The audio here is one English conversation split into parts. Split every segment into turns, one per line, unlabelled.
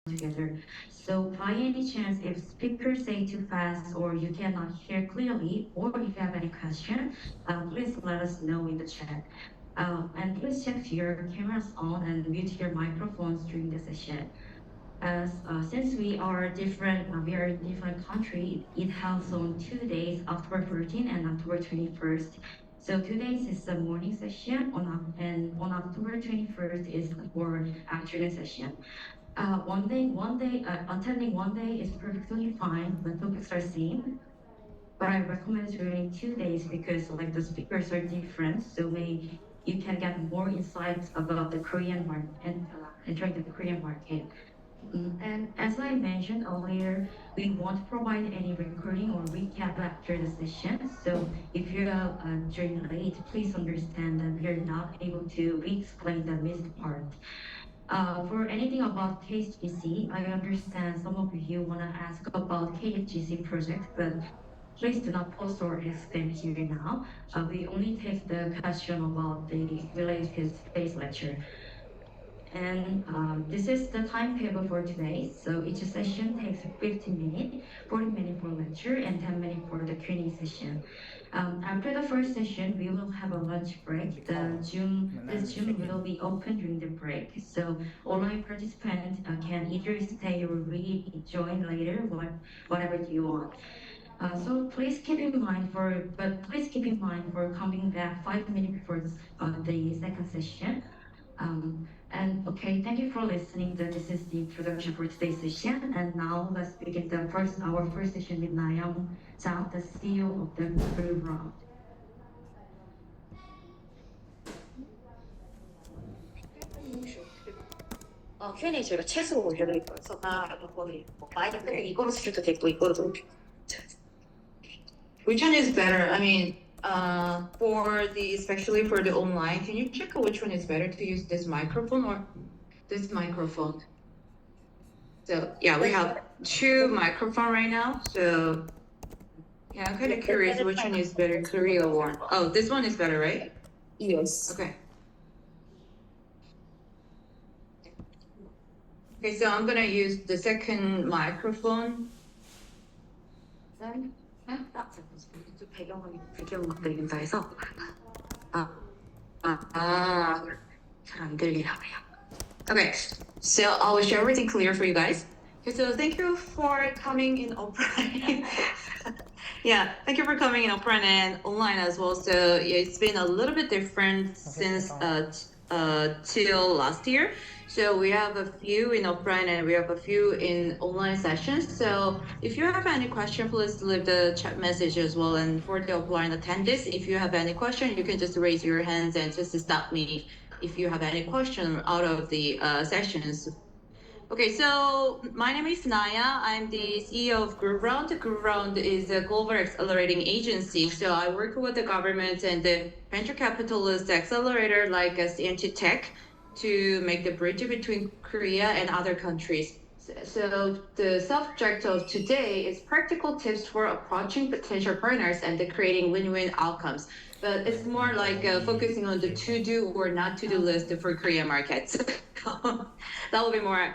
together. So by any chance, if speakers say too fast or you cannot hear clearly, or if you have any question, please let us know in the chat. And please check your cameras on and mute your microphones during the session. As since we are in different country, it helps on 2 days, October 14 and October 21st. So 2 days is the morning session, and on October 21st is for afternoon session. Attending one day is perfectly fine. The topics are same, but I recommend joining 2 days because like the speakers are different, so you can get more insights about the Korean market and entering the Korean market. And as I mentioned earlier, we won't provide any recording or recap after the session. So if you're joining late, please understand that we are not able to re-explain the missed part. For anything about KHGC, I understand some of you want to ask about KHGC project, but please do not post or ask them here now. We only take the question about the related space lecture. And this is the timetable for today. So each session takes 15 minutes, 40 minutes for lecture, and 10 minutes for the Q&A session. After the first session, we will have a lunch break. This Zoom will be open during the break. So online participants can either stay or rejoin later, whatever you want. So please keep in mind for coming back 5 minutes before the second session. And okay, thank you for listening. This is the introduction for today's session. And now let's begin our first session with Nayang Zhang, the CEO of the Group Round. Q&A 저희가 챗으로 올려드릴 거예요. 마이크 이거로 쓰셔도 되고 이거로.
Which one is better? I mean, especially for the online, can you check which one is better to use this microphone or this microphone? So yeah, we have two microphones right now. So yeah, I'm kind of curious which one is better, Korea one. Oh, this one is better, right?
Yes.
Okay. Okay, so I'm gonna use the second microphone.
배경음악들인사해서 잘안 들리나 봐요.
Okay, so I will share everything clear for you guys. Okay, so thank you for coming in offline. Yeah, thank you for coming in offline and online as well. So yeah, it's been a little bit different since till last year. So we have a few in offline and we have a few in online sessions. So if you have any question, please leave the chat message as well. And for the offline attendees, if you have any question, you can just raise your hands and just stop me if you have any question out of the sessions. Okay, so my name is Naya. I'm the CEO of Group Round. Group Round is a global accelerating agency. So I work with the government and the venture capitalist accelerator like CNT Tech to make the bridge between Korea and other countries. So the subject of today is practical tips for approaching potential partners and creating win-win outcomes. But it's more like focusing on the to-do or not to-do list for Korean markets. That will be more,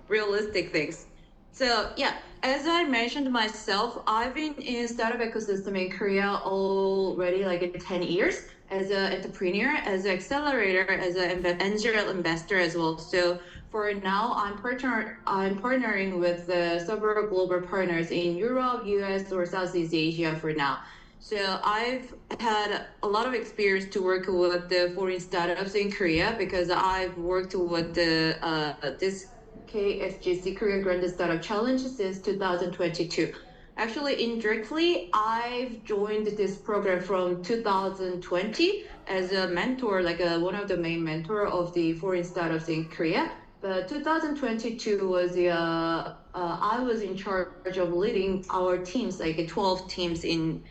realistic things. So yeah, as I mentioned myself, I've been in startup ecosystem in Korea already like 10 years as an entrepreneur, as an accelerator, as an angel investor as well. So for now, I'm partnering with several global partners in Europe, US, or Southeast Asia for now. So I've had a lot of experience to work with the foreign startups in Korea because I've worked with this KSGC Korea Grand Startup Challenge since 2022. Actually, indirectly, I've joined this program from 2020 as a mentor, like one of the main mentor of the foreign startups in Korea. But 2022 was I was in charge of leading our teams, like 12 teams in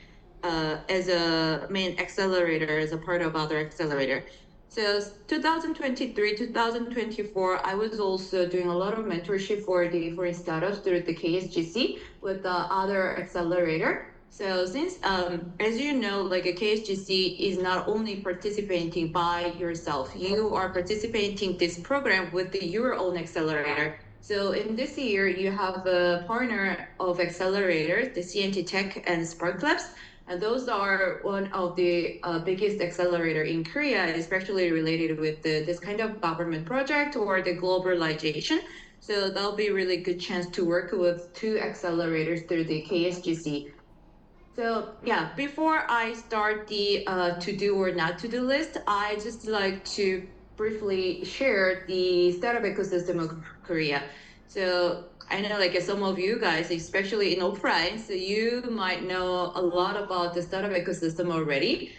as a main accelerator, as a part of other accelerator. So 2023, 2024, I was also doing a lot of mentorship for the foreign startups through the KSGC with the other accelerator. So since, as you know, like a KSGC is not only participating by yourself, you are participating this program with your own accelerator. So in this year, you have a partner of accelerators, the CNT Tech and Spark Labs, and those are one of the biggest accelerator in Korea, especially related with this kind of government project or the globalization. So that'll be a really good chance to work with two accelerators through the KSGC. So yeah, before I start the to do or not to do list, I just like to briefly share the startup ecosystem of Korea. So I know like some of you guys, especially in offline, so you might know a lot about the startup ecosystem already.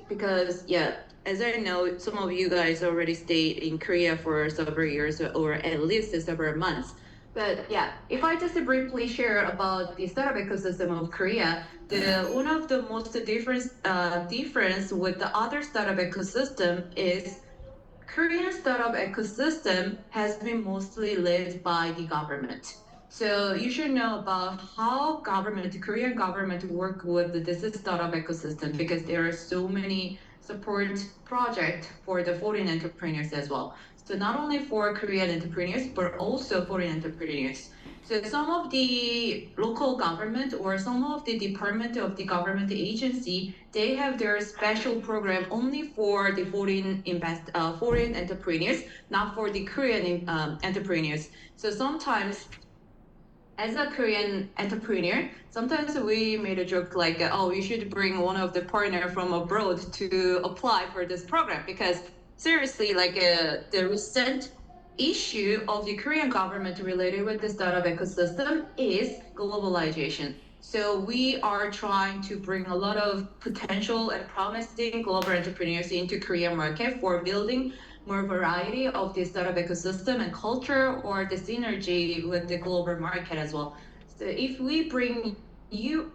Because yeah, as I know, some of you guys already stayed in Korea for several years or at least several months. But yeah, if I just briefly share about the startup ecosystem of Korea, the one of the most difference with the other startup ecosystem is Korean startup ecosystem has been mostly led by the government. So you should know about how Korean government work with this startup ecosystem because there are so many support projects for the foreign entrepreneurs as well. So not only for Korean entrepreneurs, but also foreign entrepreneurs. So some of the local government or some of the department of the government agency, they have their special program only for the foreign entrepreneurs, not for the Korean entrepreneurs. So sometimes as a Korean entrepreneur, sometimes we made a joke like, oh, you should bring one of the partner from abroad to apply for this program because seriously, like the recent issue of the Korean government related with the startup ecosystem is globalization. So we are trying to bring a lot of potential and promising global entrepreneurs into Korean market for building more variety of the startup ecosystem and culture or the synergy with the global market as well. So if we bring you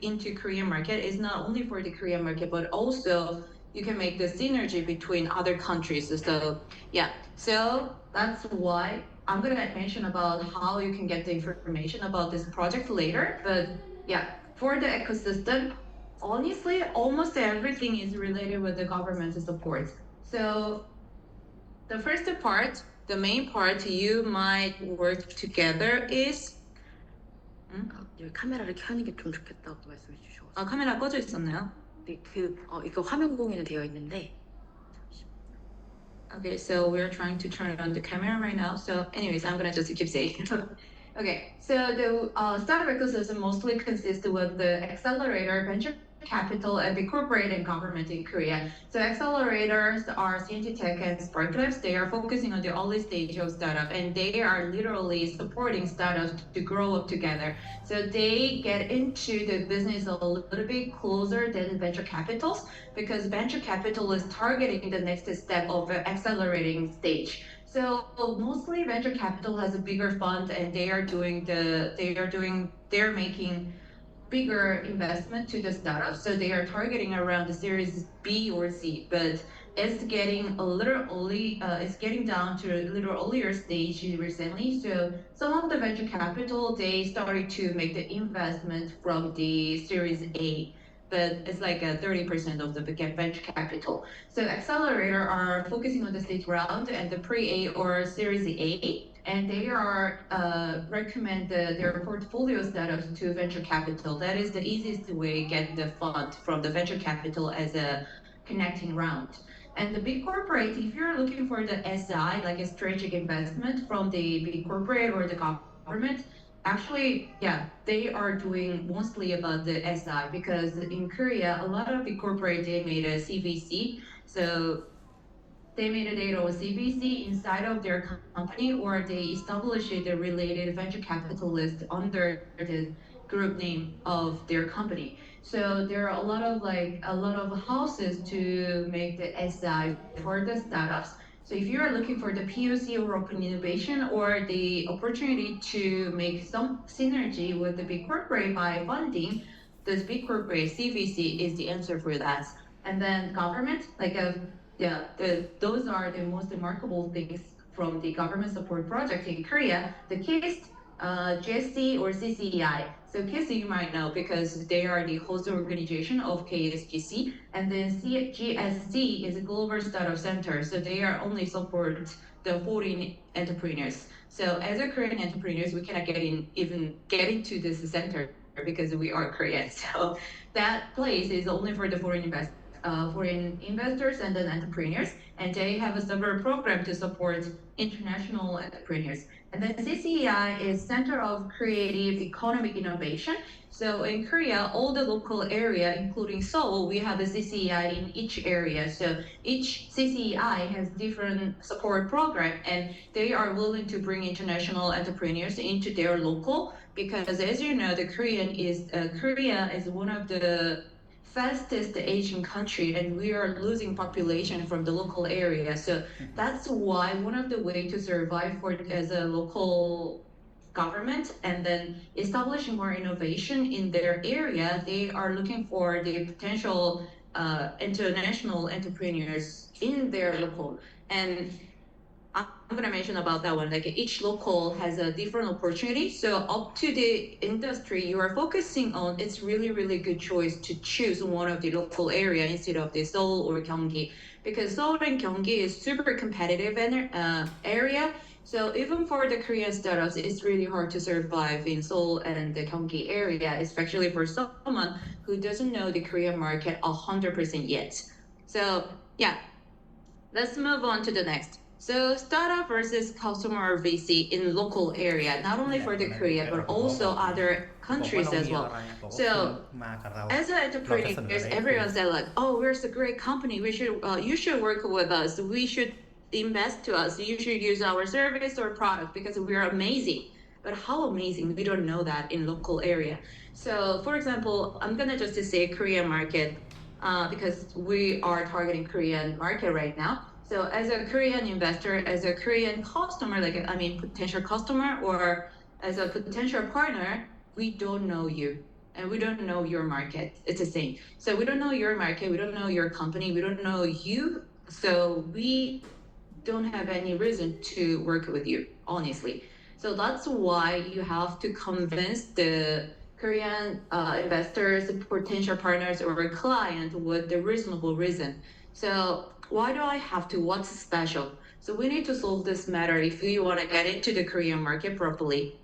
into Korean market, it's not only for the Korean market, but also you can make the synergy between other countries. So yeah, so that's why I'm gonna mention about how you can get the information about this project later. But yeah, for the ecosystem, honestly, almost everything is related with the government support. So the first part, the main part you might work together is
여기 카메라를 켜는 게 좀 좋겠다고 말씀해 주셔서.
카메라 꺼져 있었나요?
네, 이거 화면 공유는 되어 있는데.
Okay, so we're trying to turn on the camera right now. So anyways, I'm gonna just keep saying. Okay, so the startup ecosystem mostly consists with the accelerator, venture capital, and the corporate and government in Korea. So accelerators are CNT Tech and Spark Labs. They are focusing on the early stage of startup, and they are literally supporting startups to grow up together. So they get into the business a little bit closer than venture capitals because venture capital is targeting the next step of the accelerating stage. So mostly venture capital has a bigger fund and they're making bigger investment to the startup. So they are targeting around the series B or C, but it's getting a little early, it's getting down to a little earlier stage recently. So some of the venture capital, they started to make the investment from the series A, but it's like 30% of the venture capital. So accelerator are focusing on the stage round and the pre-A or series A, and they are recommend their portfolio startups to venture capital. That is the easiest way to get the fund from the venture capital as a connecting round. And the big corporate, if you're looking for the SI, like a strategic investment from the big corporate or the government, actually, yeah, they are doing mostly about the SI because in Korea, a lot of the corporate, they made a CVC. So they made a data or CVC inside of their company, or they established the related venture capitalist under the group name of their company. So there are a lot of houses to make the SI for the startups. So if you are looking for the POC or open innovation or the opportunity to make some synergy with the big corporate by funding, this big corporate CVC is the answer for that. And then government, yeah, those are the most remarkable things from the government support project in Korea. The KIST, GSC or CCEI. So KIST you might know because they are the host organization of KSGC, and then GSC is a Global Startup Center. So they are only support the foreign entrepreneurs. So as a Korean entrepreneurs, we cannot even get into this center because we are Korean. So that place is only for the foreign investors and then entrepreneurs, and they have a several program to support international entrepreneurs. And then CCEI is Center of Creative Economic Innovation. So in Korea, all the local area, including Seoul, we have a CCEI in each area. So each CCEI has different support program, and they are willing to bring international entrepreneurs into their local, because as you know, Korea is one of the fastest Asian country, and we are losing population from the local area. So that's why one of the way to survive for as a local government and then establishing more innovation in their area, they are looking for the potential international entrepreneurs in their local. And I'm going to mention about that one. Like each local has a different opportunity. So up to the industry you are focusing on, it's really, really good choice to choose one of the local area instead of the Seoul or Gyeonggi, because Seoul and Gyeonggi is super competitive area. So even for the Korean startups, it's really hard to survive in Seoul and the Gyeonggi area, especially for someone who doesn't know the Korean market 100% yet. So yeah, let's move on to the next. So startup versus customer VC in local area, not only for the Korea, but also other countries as well. So as an entrepreneur, everyone said like, oh, we're a great company. You should work with us. We should invest to us. You should use our service or product because we're amazing. But how amazing? We don't know that in local area. So for example, I'm gonna just say Korean market, because we are targeting Korean market right now. So as a Korean investor, as a Korean customer, potential customer or as a potential partner, we don't know you and we don't know your market. It's the same. So we don't know your market, we don't know your company, we don't know you. So we don't have any reason to work with you, honestly. So that's why you have to convince the Korean investors, potential partners, or client with the reasonable reason. So why do I have to? What's special? So we need to solve this matter if we want to get into the Korean market properly.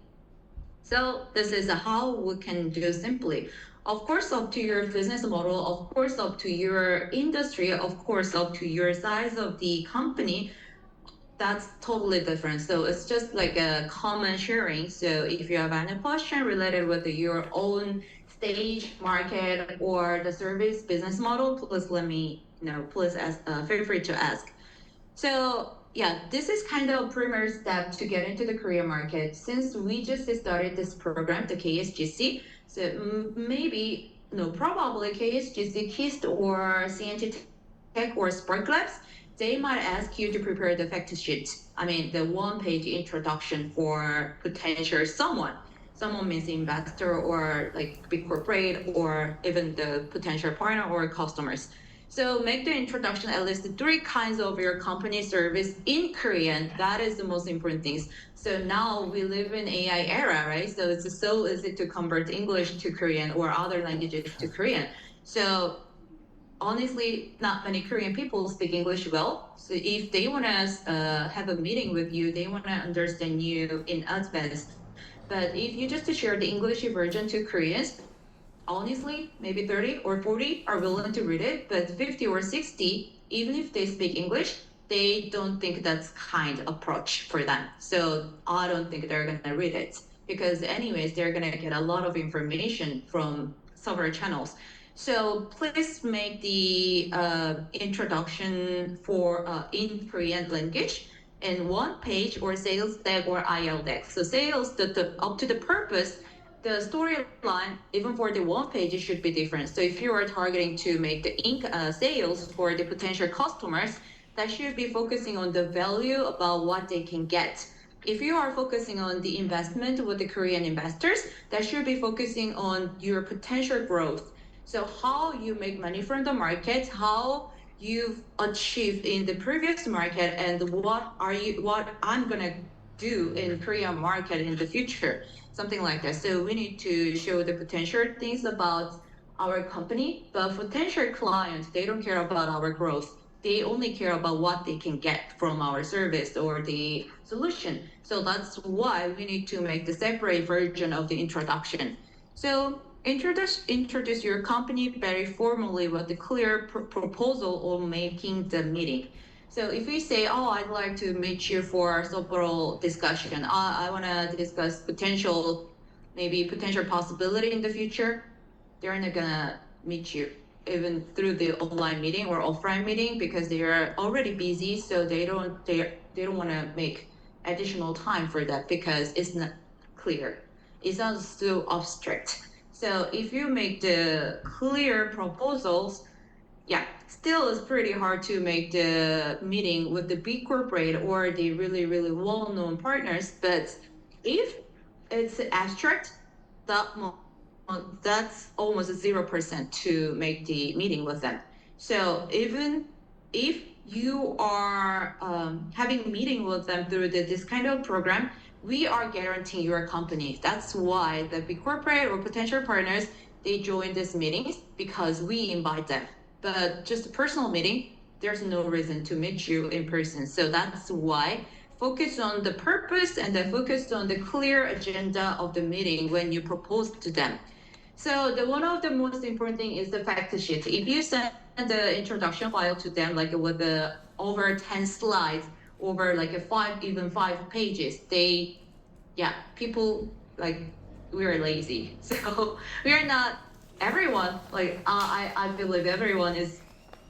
So this is how we can do simply. Of course, up to your business model, of course, up to your industry, of course, up to your size of the company, that's totally different. So it's just like a common sharing. So if you have any question related with your own stage, market, or the service business model, please let me know. Please ask, feel free to ask. So yeah, this is kind of primary step to get into the Korean market. Since we just started this program, the KSGC, so maybe, no, probably KSGC, KIST, or CNT Tech or Spark Labs, they might ask you to prepare the fact sheet. The one-page introduction for potential someone. Someone means investor or like big corporate or even the potential partner or customers. So make the introduction at least 3 kinds of your company service in Korean. That is the most important things. So now we live in AI era, right? So it's so easy to convert English to Korean or other languages to Korean. So honestly, not many Korean people speak English well. So if they want to have a meeting with you, they want to understand you in advance. But if you just share the English version to Koreans, honestly, maybe 30 or 40 are willing to read it, but 50 or 60, even if they speak English, they don't think that's kind approach for them. So I don't think they're going to read it because anyways, they're going to get a lot of information from several channels. So please make the introduction for in Korean language in one page or sales deck or IL deck. So sales, up to the purpose, the storyline, even for the one page, it should be different. So if you are targeting to make the sales for the potential customers, that should be focusing on the value about what they can get. If you are focusing on the investment with the Korean investors, that should be focusing on your potential growth. So how you make money from the market, how you've achieved in the previous market, and what I'm gonna do in Korean market in the future, something like that. So we need to show the potential things about our company, but potential clients, they don't care about our growth. they only care about what they can get from our service or the solution. So that's why we need to make the separate version of the introduction. So introduce your company very formally with a clear proposal on making the meeting. So if we say, oh, I'd like to meet you for a softball discussion, I want to discuss maybe potential possibility in the future, they're not gonna meet you even through the online meeting or offline meeting because they are already busy, so they don't want to make additional time for that because it's not clear. It sounds so abstract. So if you make the clear proposals, yeah, still it's pretty hard to make the meeting with the big corporate or the really, really well-known partners. But if it's abstract, that that's almost 0% to make the meeting with them. So even if you are having a meeting with them through this kind of program, we are guaranteeing your company. That's why the big corporate or potential partners, they join these meetings because we invite them. But just a personal meeting, there's no reason to meet you in person. So that's why focus on the purpose and then focus on the clear agenda of the meeting when you propose to them. So one of the most important thing is the fact sheet. If you send the introduction file to them, like with the over 10 slides, over like even 5 pages, people like we're lazy. So we are not everyone. Like I believe everyone is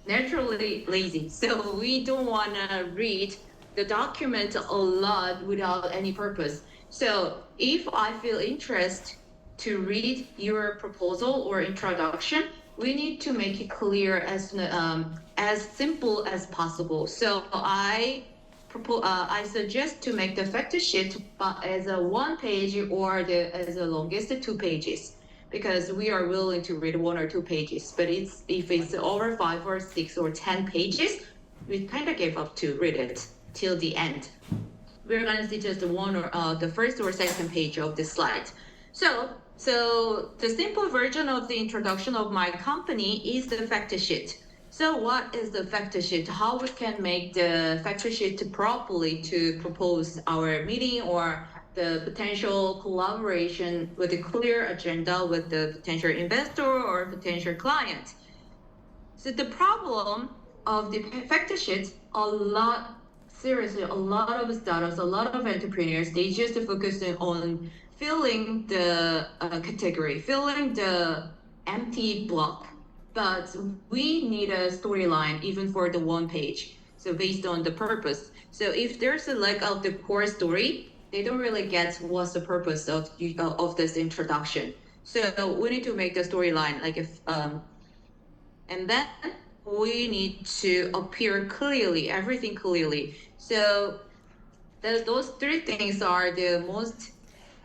naturally lazy. So we don't want to read the document a lot without any purpose. So if I feel interest to read your proposal or introduction, we need to make it clear as simple as possible. So I suggest to make the fact sheet as a 1 page or as the longest 2 pages, because we are willing to read 1 or 2 pages. But if it's over 5 or 6 or 10 pages, we kind of give up to read it till the end. We're gonna see just the first or second page of the slide. So the simple version of the introduction of my company is the fact sheet. So what is the fact sheet? How we can make the fact sheet properly to propose our meeting or the potential collaboration with a clear agenda with the potential investor or potential client. So the problem of the fact sheet, seriously, a lot of startups, a lot of entrepreneurs, they just focus on filling the category, filling the empty block. But we need a storyline even for the 1 page. So based on the purpose. So if there's a lack of the core story, they don't really get what's the purpose of this introduction. So we need to make the storyline and then we need to appear clearly, everything clearly. So those 3 things are the most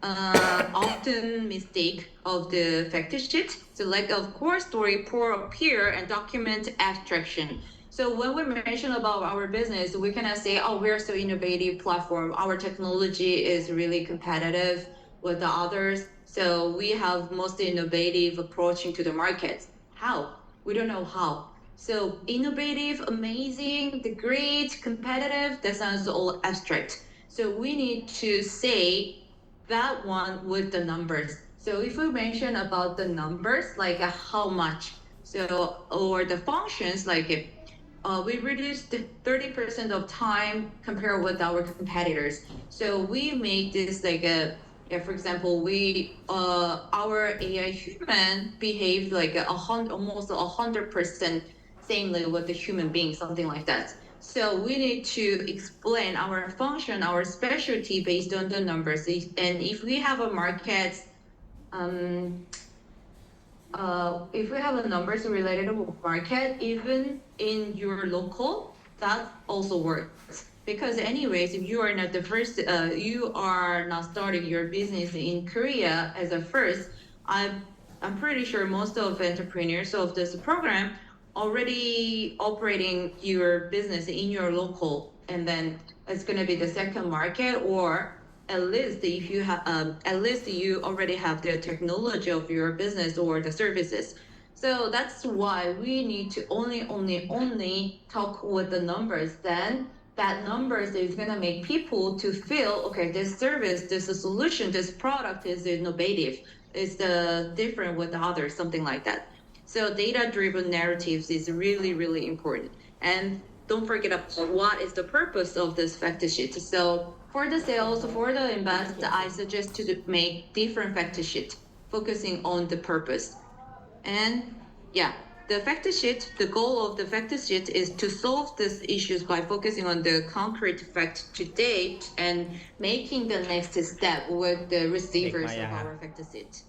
often mistake of the fact sheet. So lack of core story, poor appear, and document abstraction. So when we mention about our business, we cannot say, oh, we're so innovative platform. Our technology is really competitive with the others. So we have most innovative approach into the market. How? We don't know how. So innovative, amazing, the great, competitive, that sounds all abstract. So we need to say that one with the numbers. So if we mention about the numbers, like how much, or the functions, like we reduced 30% of time compared with our competitors. So we make this like for example, our AI human behaved like almost 100% samely with the human being, something like that. So we need to explain our function, our specialty based on the numbers. And if we have a market, if we have a numbers related to market, even in your local, that also works. Because anyways, if you are not the first, you are not starting your business in Korea as a first, I'm pretty sure most of entrepreneurs of this program already operating your business in your local, and then it's going to be the second market, or at least if you already have the technology of your business or the services. So that's why we need to only talk with the numbers. Then that numbers is gonna make people to feel, okay, this service, this solution, this product is innovative, is different with the others, something like that. So data-driven narratives is really, really important. And don't forget about what is the purpose of this fact sheet. So for the sales, for the invest, I suggest to make different fact sheet, focusing on the purpose. And yeah, the fact sheet, the goal of the fact sheet is to solve these issues by focusing on the concrete fact to date and making the next step with the receivers of our fact sheet.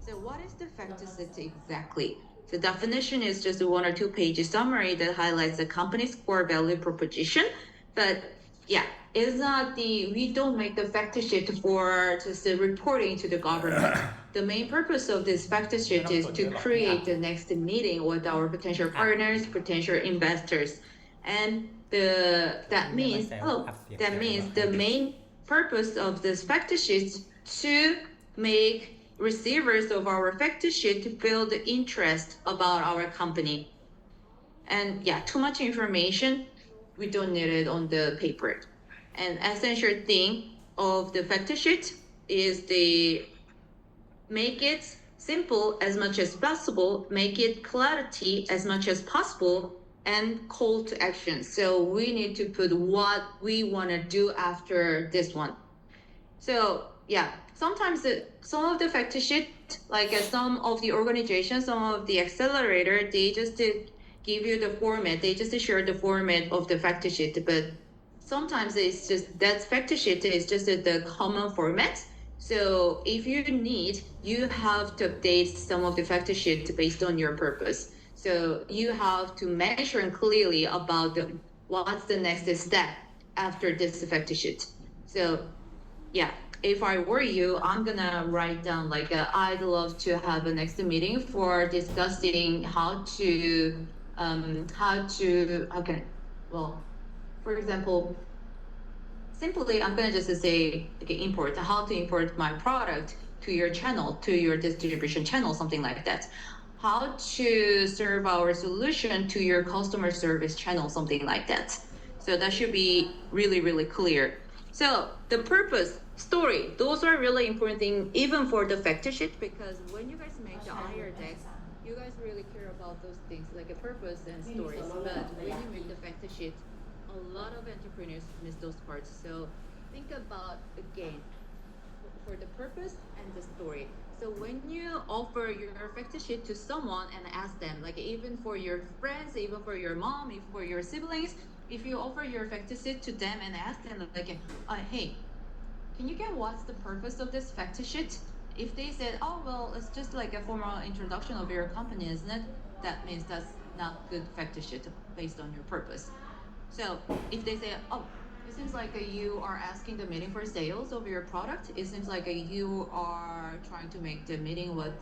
So what is the fact sheet exactly? The definition is just a 1 or 2 page summary that highlights the company's core value proposition. But yeah, it's not we don't make the fact sheet for just reporting to the government. The main purpose of this fact sheet is to create the next meeting with our potential partners, potential investors. And that means the main purpose of this fact sheet to make receivers of our fact sheet to build interest about our company. And yeah, too much information, we don't need it on the paper. And essential thing of the fact sheet is the make it simple as much as possible, make it clarity as much as possible, and call to action. So we need to put what we want to do after this one. So yeah, sometimes some of the fact sheet, like some of the organizations, some of the accelerator, they just give you the format. They just share the format of the fact sheet, but sometimes it's just that fact sheet is just the common format. So if you need, you have to update some of the fact sheet based on your purpose. So you have to mention clearly about what's the next step after this fact sheet. So yeah, if I were you, I'm gonna write down like I'd love to have a next meeting for discussing how can, well, for example, simply I'm gonna just say okay, import, how to import my product to your channel, to your distribution channel, something like that. How to serve our solution to your customer service channel, something like that. So that should be really, really clear. So the purpose, story, those are really important things even for the fact sheet, because when you guys make the IR decks, you guys really care about those things like a purpose and stories. But when you make the fact sheet, a lot of entrepreneurs miss those parts. So think about again for the purpose and the story. So when you offer your fact sheet to someone and ask them, like even for your friends, even for your mom, even for your siblings, if you offer your fact sheet to them and ask them like, hey, can you get what's the purpose of this fact sheet? If they said, oh, well, it's just like a formal introduction of your company, isn't it? That means that's not good fact sheet based on your purpose. So if they say, oh, it seems like you are asking the meeting for sales of your product. It seems like you are trying to make the meeting with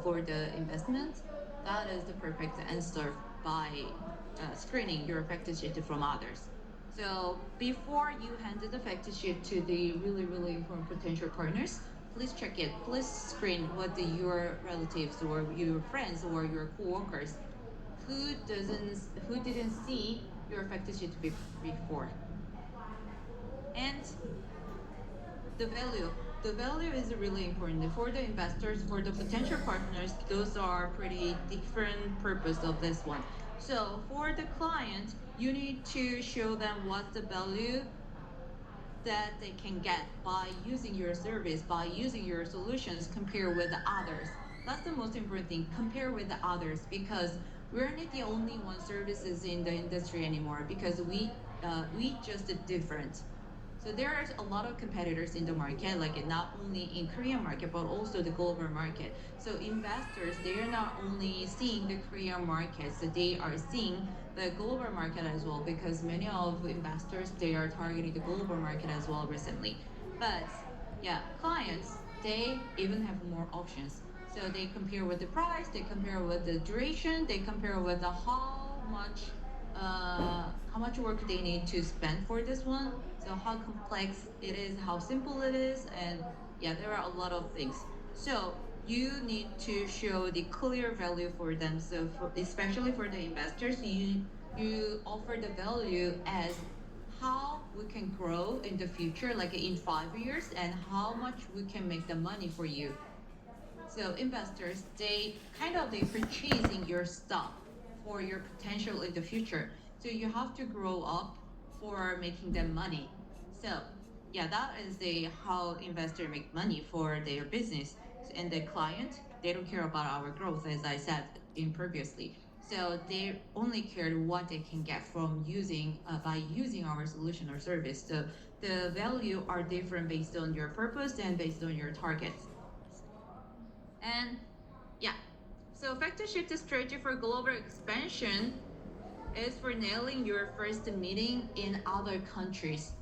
for the investment. That is the perfect answer by screening your fact sheet from others. So before you hand the fact sheet to the really, really important potential partners, please check it. Please screen with your relatives or your friends or your coworkers who didn't see your fact sheet before. And the value. The value is really important for the investors, for the potential partners. Those are pretty different purpose of this one. So for the client, you need to show them what's the value that they can get by using your service, by using your solutions compared with the others. That's the most important thing, compare with the others, because we're not the only one services in the industry anymore, because we just different. So there are a lot of competitors in the market, like not only in Korean market, but also the global market. So investors, they are not only seeing the Korean market, so they are seeing the global market as well, because many of investors, they are targeting the global market as well recently. But yeah, clients, they even have more options. So they compare with the price, they compare with the duration, they compare with the how much work they need to spend for this one. So how complex it is, how simple it is, and yeah, there are a lot of things. So you need to show the clear value for them. So especially for the investors, you offer the value as how we can grow in the future, like in 5 years, and how much we can make the money for you. So investors, they purchasing your stock for your potential in the future. So you have to grow up for making them money. So yeah, that is the how investor make money for their business. And the client, they don't care about our growth, as I said in previously. So they only care what they can get from using by using our solution or service. So the value are different based on your purpose and based on your targets. And yeah, so factor shift strategy for global expansion is for nailing your first meeting in other countries.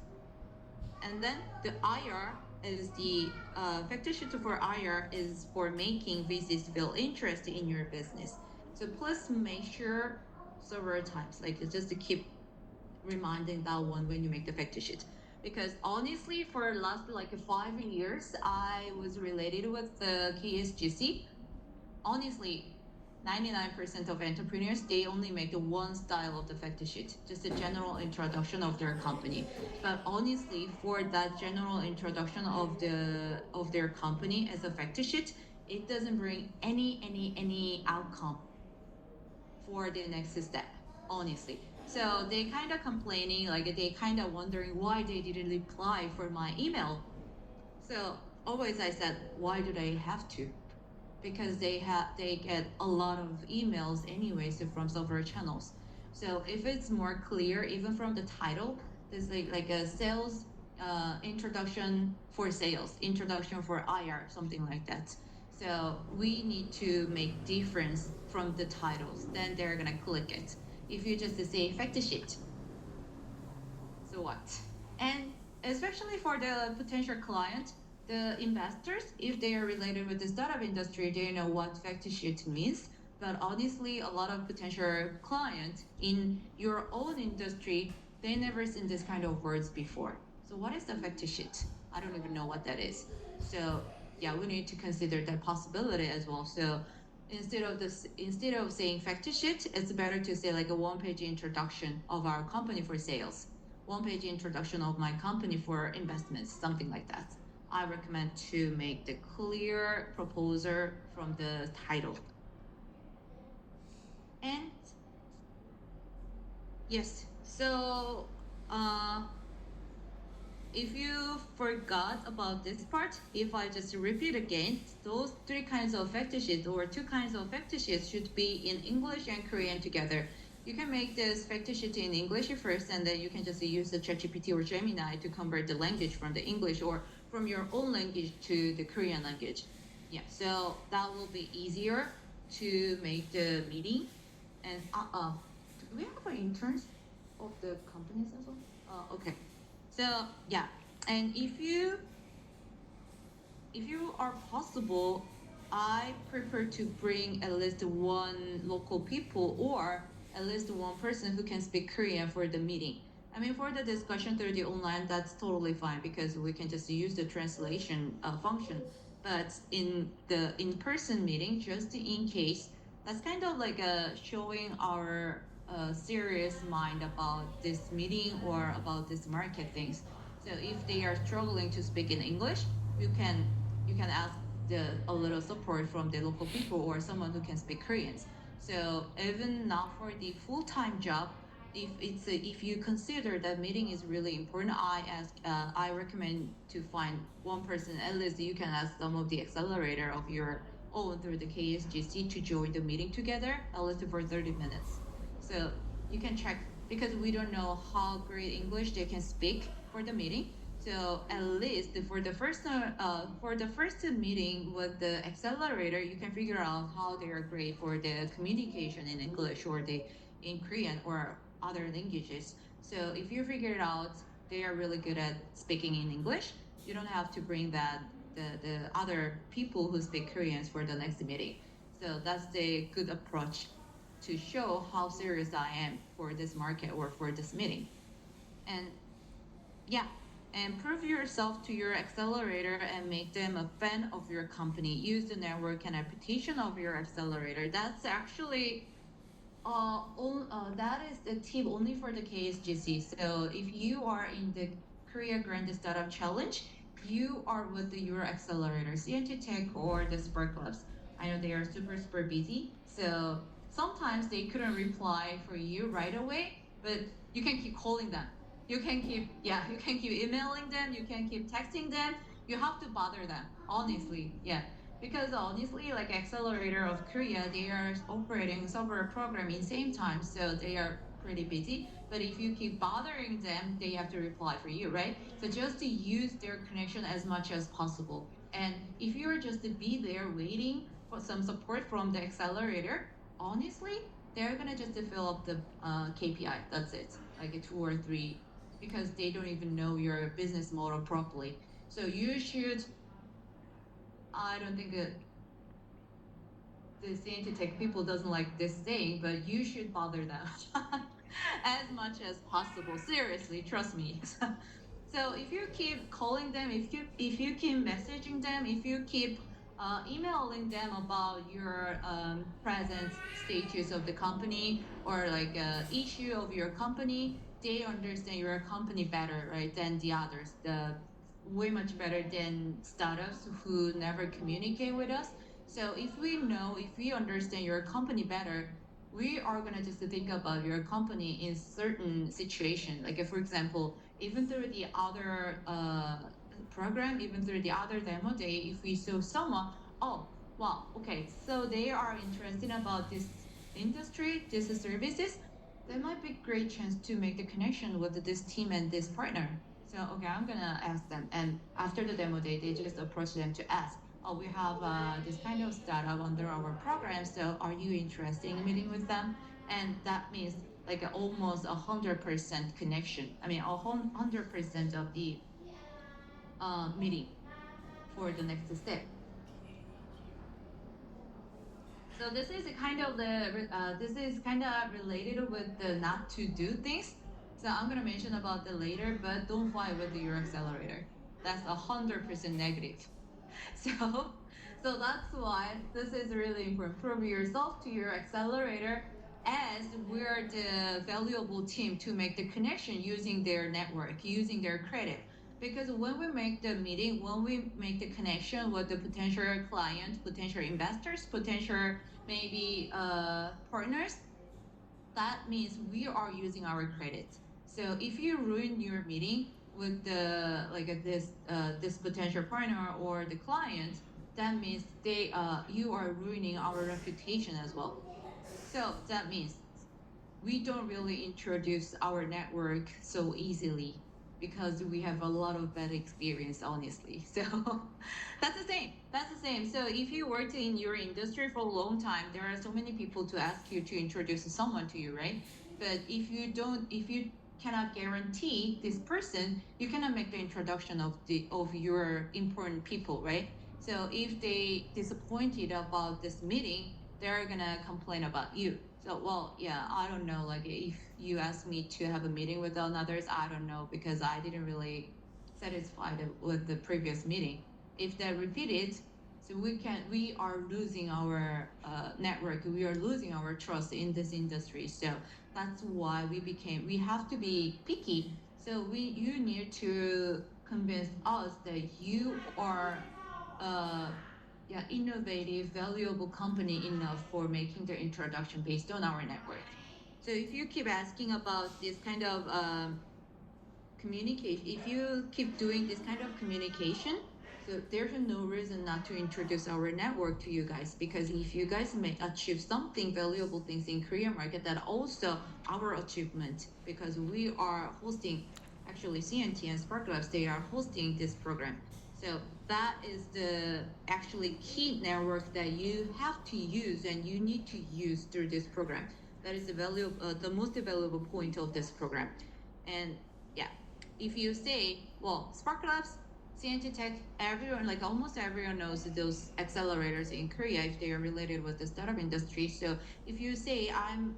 And then the IR is the factor shift for IR is for making visits feel interested in your business. So please make sure several times, like just to keep reminding that one when you make the factor sheet. Because honestly, for last like 5 years, I was related with the KSGC. Honestly, 99% of entrepreneurs, they only make the one style of the factor sheet, just a general introduction of their company. But honestly, for that general introduction of their company as a factor sheet, it doesn't bring any outcome for the next step, honestly. So they kind of complaining, like they kind of wondering why they didn't reply for my email. So always I said, why do they have to? Because they get a lot of emails anyways from several channels. So if it's more clear, even from the title, there's like a sales introduction for sales, introduction for IR, something like that. So we need to make difference from the titles. Then they're gonna click it. If you just say fact sheet, so what? And especially for the potential client, the investors, if they are related with the startup industry, they know what fact sheet means. But honestly, a lot of potential clients in your own industry, they never seen this kind of words before. So what is the fact sheet? I don't even know what that is. So yeah, we need to consider that possibility as well. So instead of saying fact sheet, it's better to say like a one-page introduction of our company for sales, one-page introduction of my company for investments, something like that. I recommend to make the clear proposal from the title. And yes, so if you forgot about this part, if I just repeat again, those three kinds of fact sheets or two kinds of fact sheets should be in English and Korean together. You can make this fact sheet in English first, and then you can just use the ChatGPT or Gemini to convert the language from the English or from your own language to the Korean language. Yeah, so that will be easier to make the meeting. And do we have interns of the companies as well? Okay. So yeah, and if you are possible, I prefer to bring at least one local people or at least one person who can speak Korean for the meeting. I mean, for the discussion through the online, that's totally fine because we can just use the translation function. But in the in-person meeting, just in case, that's kind of like showing our serious mind about this meeting or about this market things. So if they are struggling to speak in English, you can ask a little support from the local people or someone who can speak Korean. So even not for the full-time job, if you consider that meeting is really important, I recommend to find one person. At least you can ask some of the accelerator of your own through the KSGC to join the meeting together, at least for 30 minutes. So you can check because we don't know how great English they can speak for the meeting. So at least for the first meeting with the accelerator, you can figure out how they are great for the communication in English or in Korean or other languages. So if you figure it out, they are really good at speaking in English. You don't have to bring the other people who speak Koreans for the next meeting. So that's the good approach to show how serious I am for this market or for this meeting. And yeah, and prove yourself to your accelerator and make them a fan of your company. Use the network and reputation of your accelerator. That's actually that is the tip only for the KSGC. So if you are in the Korea Grand Startup Challenge, you are with your accelerator, CNT Tech or the Spark Labs. I know they are super busy, so sometimes they couldn't reply for you right away, but you can keep calling them. You can keep emailing them. You can keep texting them. You have to bother them, honestly. Yeah, because honestly, like Accelerator of Korea, they are operating several programs in same time, so they are pretty busy. But if you keep bothering them, they have to reply for you, right? So just to use their connection as much as possible. And if you're just to be there waiting for some support from the accelerator, honestly, they're gonna just to fill up the KPI. That's it, like a 2 or 3, because they don't even know your business model properly. So you should. I don't think the scientific people doesn't like this saying, but you should bother them as much as possible. Seriously, trust me. So if you keep calling them, if you keep messaging them, if you keep emailing them about your present status of the company or like issue of your company, they understand your company better, right, than the others. The way much better than startups who never communicate with us. So if we understand your company better, we are gonna just think about your company in certain situation. Like for example, even through the other program, even through the other demo day, if we saw someone, oh wow, okay, so they are interested about this industry, these services, there might be great chance to make the connection with this team and this partner. So okay, I'm gonna ask them, and after the demo day, they just approach them to ask, oh, we have this kind of startup under our program. So are you interested in meeting with them? And that means like almost 100% connection. I mean, 100% of the meeting for the next step. So this is kind of related with the not to do things. So I'm gonna mention about the later, but don't fight with your accelerator. That's 100% negative. So, so that's why this is really important. Prove yourself to your accelerator as we're the valuable team to make the connection using their network, using their credit. Because when we make the meeting, when we make the connection with the potential client, potential investors, potential maybe partners, that means we are using our credit. So if you ruin your meeting with the like this potential partner or the client, that means you are ruining our reputation as well. So that means we don't really introduce our network so easily because we have a lot of bad experience, honestly. So that's the same. That's the same. So if you worked in your industry for a long time, there are so many people to ask you to introduce someone to you, right? But if you cannot guarantee this person, you cannot make the introduction of your important people, right? So if they disappointed about this meeting, they're gonna complain about you. So, well, yeah, I don't know. Like, if you ask me to have a meeting with others, I don't know because I didn't really satisfied with the previous meeting. If they repeat it, so we are losing our network. We are losing our trust in this industry. So that's why we have to be picky. So you need to convince us that you are innovative, valuable company enough for making their introduction based on our network. So if you keep asking about this kind of communication, if you keep doing this kind of communication, so there's no reason not to introduce our network to you guys, because if you guys may achieve something valuable things in Korean market, that also our achievement, because we are hosting, actually CNT and Spark Labs, they are hosting this program. So that is the actually key network that you have to use and you need to use through this program. That is the most valuable point of this program. And yeah, if you say, well, Spark Labs, CNT Tech, everyone, like almost everyone knows those accelerators in Korea if they are related with the startup industry. So if you say I'm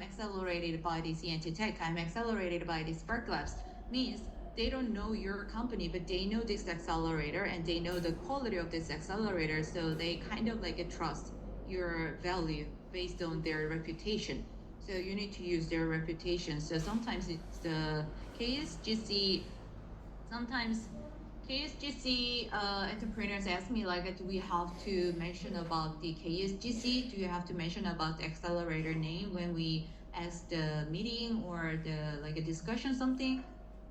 accelerated by the CNT Tech, I'm accelerated by the Spark Labs, means they don't know your company, but they know this accelerator and they know the quality of this accelerator. So they kind of like trust your value based on their reputation. So you need to use their reputation. So sometimes it's the KSGC, sometimes KSGC entrepreneurs ask me like, do we have to mention about the KSGC? Do you have to mention about the accelerator name when we ask the meeting or the like a discussion something?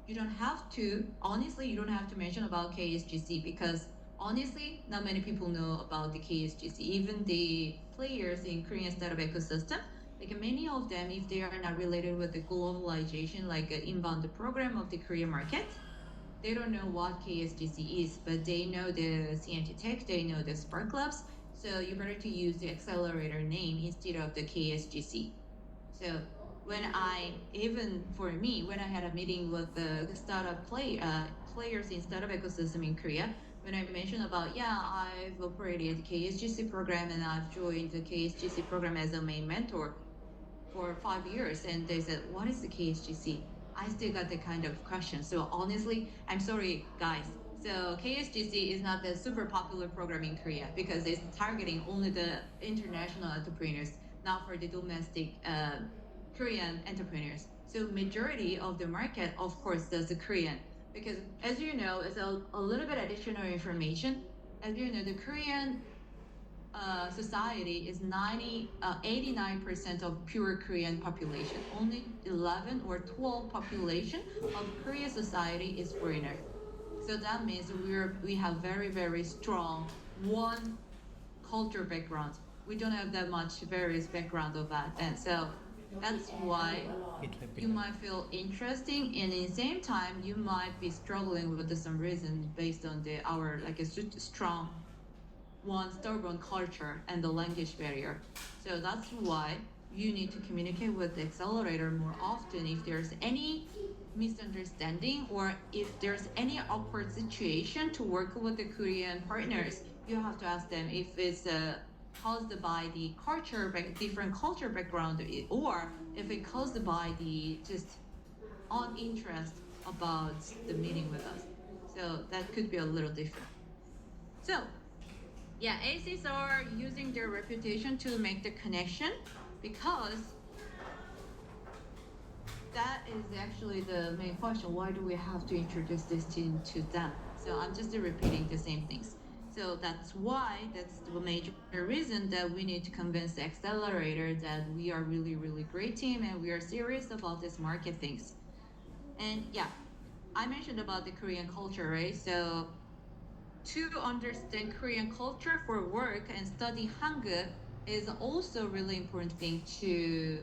You don't have to. Honestly, you don't have to mention about KSGC because honestly, not many people know about the KSGC. Even the players in Korean startup ecosystem, like many of them, if they are not related with the globalization, like inbound program of the Korean market, they don't know what KSGC is, but they know the CNT Tech, they know the Spark Clubs. So you better to use the accelerator name instead of the KSGC. So even for me, when I had a meeting with the startup players in startup ecosystem in Korea, when I mentioned about, yeah, I've operated the KSGC program and I've joined the KSGC program as a main mentor for 5 years, and they said, what is the KSGC? I still got that kind of question. So honestly, I'm sorry, guys. So KSGC is not the super popular program in Korea because it's targeting only the international entrepreneurs, not for the domestic Korean entrepreneurs. So majority of the market, of course, does the Korean because as you know, it's a little bit additional information. As you know, the Korean society is 89% of pure Korean population. Only 11 or 12 population of Korean society is foreigner. So that means we have very, very strong one culture background. We don't have that much various background of that. And so that's why you might feel interesting, and in the same time you might be struggling with some reason based on our like a strong one stubborn culture and the language barrier. So that's why you need to communicate with the accelerator more often if there's any misunderstanding or if there's any awkward situation to work with the Korean partners. You have to ask them if it's caused by the different culture background, or if it caused by the just uninterest about the meeting with us. So that could be a little different. So yeah, ACs are using their reputation to make the connection because that is actually the main question. Why do we have to introduce this to them? So I'm just repeating the same things. So that's the major reason that we need to convince the accelerator that we are really, really great team and we are serious about this market things. And yeah, I mentioned about the Korean culture, right? So to understand Korean culture for work and study Hangul is also really important thing to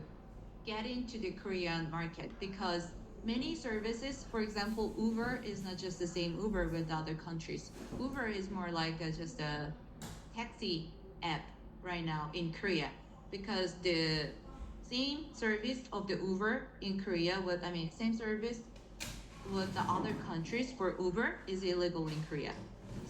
get into the Korean market because many services, for example, Uber is not just the same Uber with other countries. Uber is more like just a taxi app right now in Korea because the same service of the Uber in Korea same service with the other countries for Uber is illegal in Korea.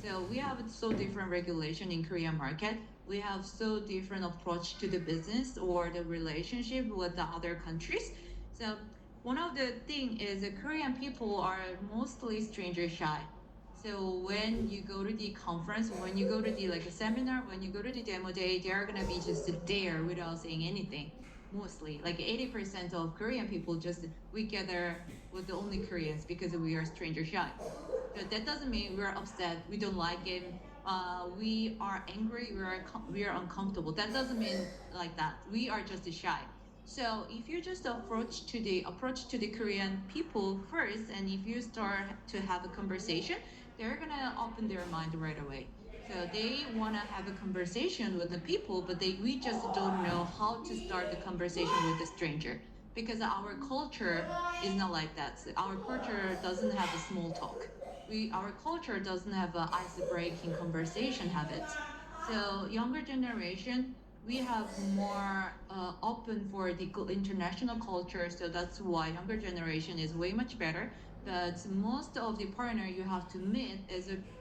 So we have so different regulation in Korean market. We have so different approach to the business or the relationship with the other countries. So one of the thing is that Korean people are mostly stranger shy. So when you go to the conference, when you go to the like a seminar, when you go to the demo day, they're gonna be just there without saying anything. Mostly, like 80% of Korean people just we gather with the only Koreans because we are stranger shy. So that doesn't mean we're upset, we don't like it, we are angry, we are uncomfortable. That doesn't mean like that. We are just shy. So if you just approach to the Korean people first, and if you start to have a conversation, they're gonna open their mind right away. So they wanna have a conversation with the people, but we just don't know how to start the conversation with a stranger because our culture is not like that. So our culture doesn't have a small talk. Our culture doesn't have an ice-breaking conversation habits. So younger generation, we have more open for the international culture. So that's why younger generation is way much better. But most of the partner you have to meet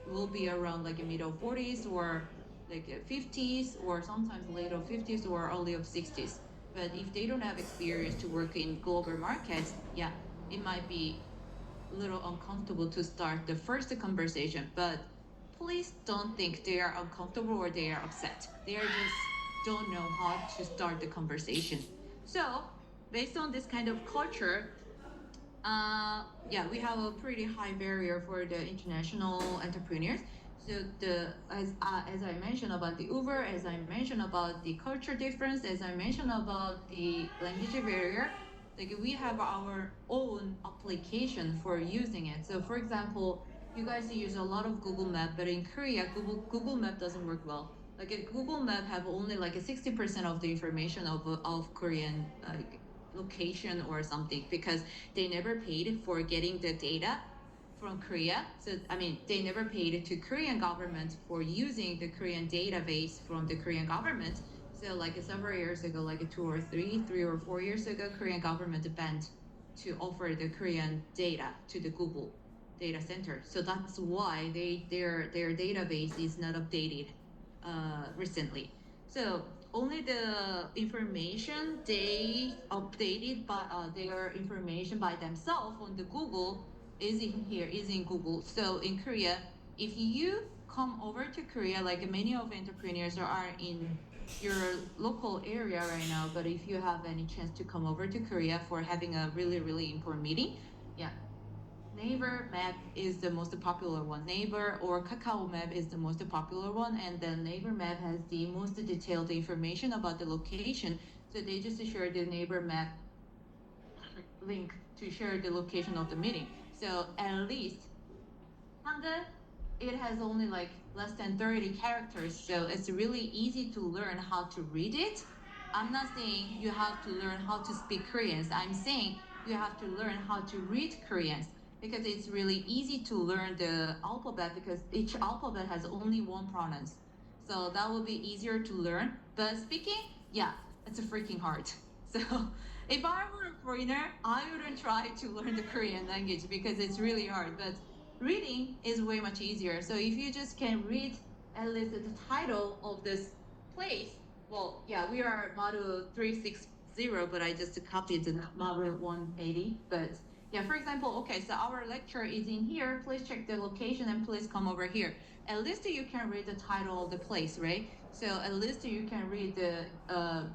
will be around like a middle 40s or like 50s or sometimes late of 50s or early of 60s. But if they don't have experience to work in global markets, yeah, it might be a little uncomfortable to start the first conversation, but please don't think they are uncomfortable or they are upset. They are just don't know how to start the conversation. So based on this kind of culture, yeah, we have a pretty high barrier for the international entrepreneurs. So as I mentioned about the Uber, as I mentioned about the culture difference, as I mentioned about the language barrier, like we have our own application for using it. So for example, you guys use a lot of Google Map, but in Korea, Google Map doesn't work well. Like a Google Map have only like a 60% of the information of Korean location or something because they never paid for getting the data from Korea. So I mean, they never paid to Korean government for using the Korean database from the Korean government. So like several years ago, like 3 or 4 years ago, Korean government banned to offer the Korean data to the Google data center. So that's why their database is not updated recently. So only the information they updated by their information by themselves on the Google is in here, is in Google. So in Korea, if you come over to Korea, like many of entrepreneurs are in your local area right now, but if you have any chance to come over to Korea for having a really, really important meeting, yeah, Naver map is the most popular one. Naver or Kakao map is the most popular one, and then Naver map has the most detailed information about the location. So they just share the Naver map link to share the location of the meeting. So at least Hangul, it has only like less than 30 characters, so it's really easy to learn how to read it. I'm not saying you have to learn how to speak Korean. I'm saying you have to learn how to read Korean because it's really easy to learn the alphabet because each alphabet has only one pronounce. So that will be easier to learn. But speaking, yeah, it's a freaking hard. So if I were a foreigner, I wouldn't try to learn the Korean language because it's really hard. But reading is way much easier. So if you just can read at least the title of this place, well, yeah, we are model 360, but I just copied the model 180. But yeah, for example, okay, so our lecture is in here. Please check the location and please come over here. At least you can read the title of the place, right? So at least you can read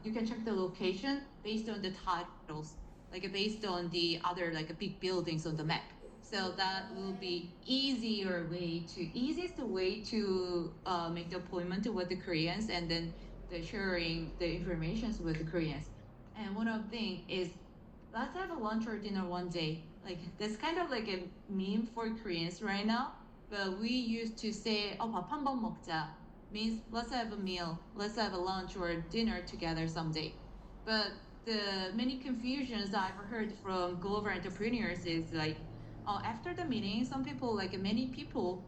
you can check the location based on the titles, like based on the other like big buildings on the map. So that will be easiest way to make the appointment with the Koreans and then the sharing the informations with the Koreans. And one of the thing is let's have a lunch or dinner one day. Like that's kind of like a meme for Koreans right now. But we used to say, "Oh, 밥 한 번 먹자," means let's have a meal, let's have a lunch or dinner together someday. But the many confusions I've heard from global entrepreneurs is like, after the meeting, some people, like many people,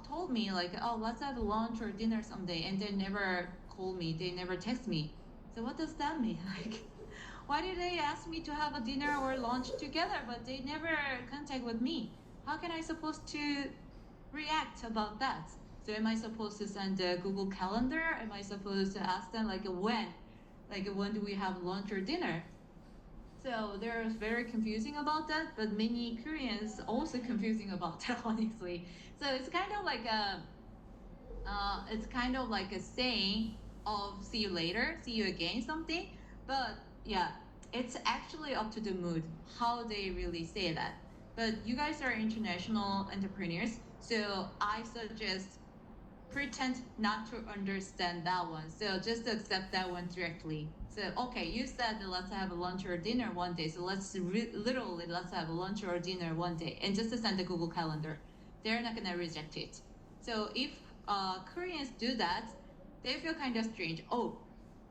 told me like, oh, let's have a lunch or dinner someday, and they never call me, they never text me. So what does that mean? Like, why did they ask me to have a dinner or lunch together, but they never contact with me? How can I supposed to react about that? So am I supposed to send a Google Calendar? Am I supposed to ask them like when? Like when do we have lunch or dinner? So they're very confusing about that, but many Koreans also confusing about that, honestly. So it's kind of like a saying of see you later, see you again, something. But yeah, it's actually up to the mood how they really say that. But you guys are international entrepreneurs, so I suggest pretend not to understand that one. So just accept that one directly. So okay, you said that let's have a lunch or dinner one day. So literally let's have a lunch or dinner one day, and just send the Google Calendar. They're not gonna reject it. So if Koreans do that, they feel kind of strange. Oh,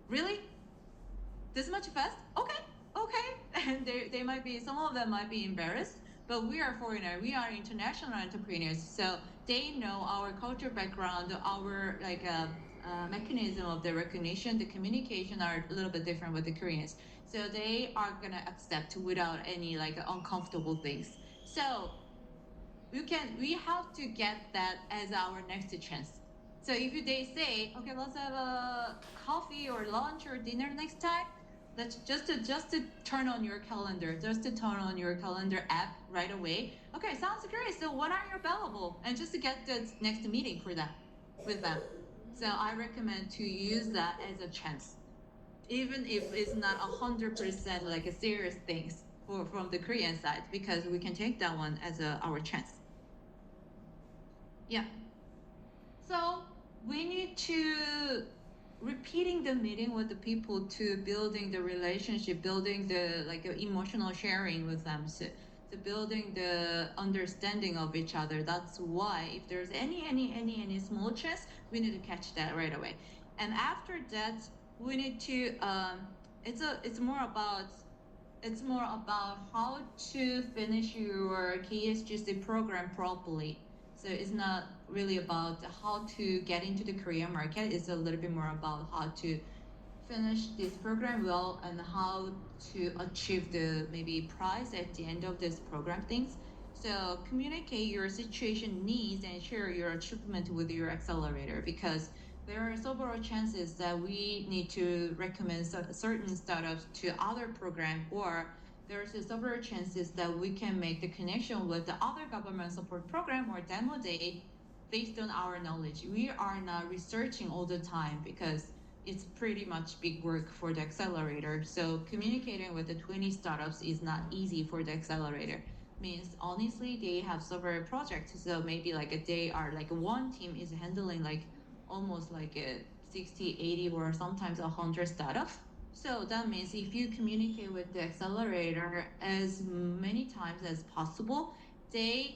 really? This much fast? Okay, okay. And they might be, some of them might be embarrassed, but we are foreigner, we are international entrepreneurs, so they know our culture background, our like mechanism of the recognition, the communication are a little bit different with the Koreans. So they are gonna accept without any like uncomfortable things. So we have to get that as our next chance. So if they say, okay, let's have a coffee or lunch or dinner next time, That's just to turn on your calendar, just to turn on your calendar app right away. Okay, sounds great. So when are you available? And just to get the next meeting for that with them. So I recommend to use that as a chance, even if it's not 100% like a serious things from the Korean side, because we can take that one as our chance. Yeah. So we need to repeating the meeting with the people to building the relationship, building the like emotional sharing with them, so building the understanding of each other. That's why if there's any small chance, we need to catch that right away. And after that, we need to it's more about how to finish your KSGC program properly. So it's not really about how to get into the Korean market. It's a little bit more about how to finish this program well and how to achieve the maybe prize at the end of this program things. So communicate your situation needs and share your achievement with your accelerator, because there are several chances that we need to recommend certain startups to other program, or there's several chances that we can make the connection with the other government support program or demo day based on our knowledge. We are not researching all the time because it's pretty much big work for the accelerator. So communicating with the 20 startups is not easy for the accelerator. Means honestly, they have several projects. So maybe like they are like one team is handling like almost like a 60, 80, or sometimes 100 startups. So that means if you communicate with the accelerator as many times as possible, they